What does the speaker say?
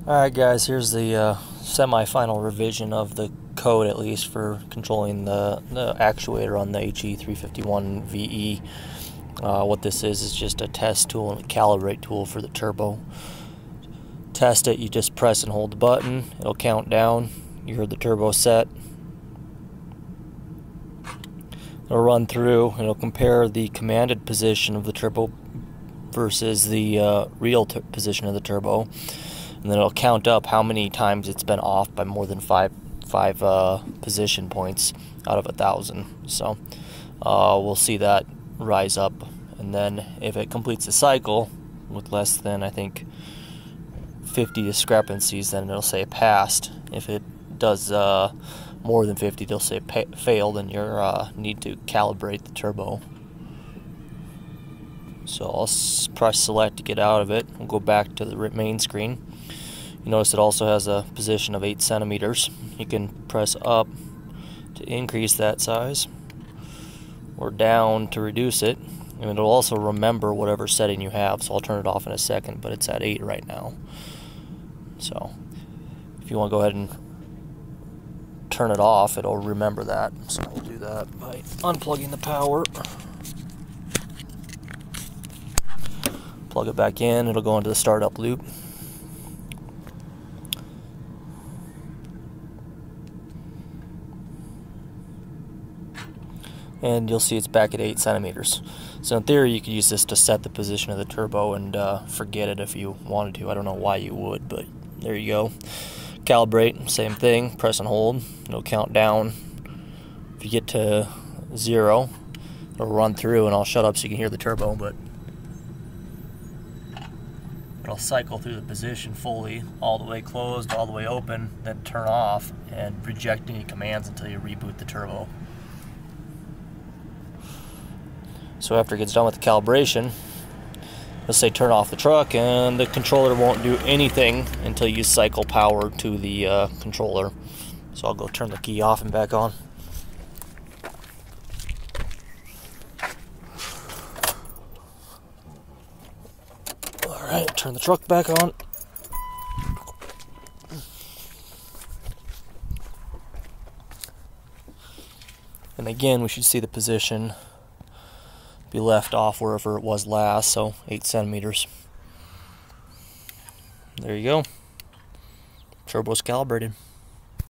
Alright guys, here's the semi-final revision of the code, at least for controlling the actuator on the He351ve. What this is just a test tool and a calibrate tool for the turbo. Test it, you just press and hold the button, it'll count down, you heard the turbo set. It'll run through, and it'll compare the commanded position of the turbo versus the real position of the turbo. And then it'll count up how many times it's been off by more than five position points out of 1,000. So we'll see that rise up, and then if it completes the cycle with less than, I think, 50 discrepancies, then it'll say passed. If it does more than 50, it'll say failed, and you need to calibrate the turbo. So I'll press select to get out of it. We'll go back to the main screen. You notice it also has a position of 8 centimeters. You can press up to increase that size, or down to reduce it, and it'll also remember whatever setting you have. So I'll turn it off in a second, but it's at 8 right now. So if you want to go ahead and turn it off, it'll remember that. So we'll do that by unplugging the power. Plug it back in, it'll go into the startup loop. And you'll see it's back at 8 centimeters. So in theory, you could use this to set the position of the turbo and forget it if you wanted to. I don't know why you would, but there you go. Calibrate, same thing, press and hold. It'll count down. If you get to 0, it'll run through, and I'll shut up so you can hear the turbo, but it'll cycle through the position fully, all the way closed, all the way open, then turn off and reject any commands until you reboot the turbo. So after it gets done with the calibration, let's say turn off the truck, and the controller won't do anything until you cycle power to the controller. So I'll go turn the key off and back on. Alright, turn the truck back on. And again, we should see the position be left off wherever it was last, so 8 centimeters. There you go. Turbo's calibrated.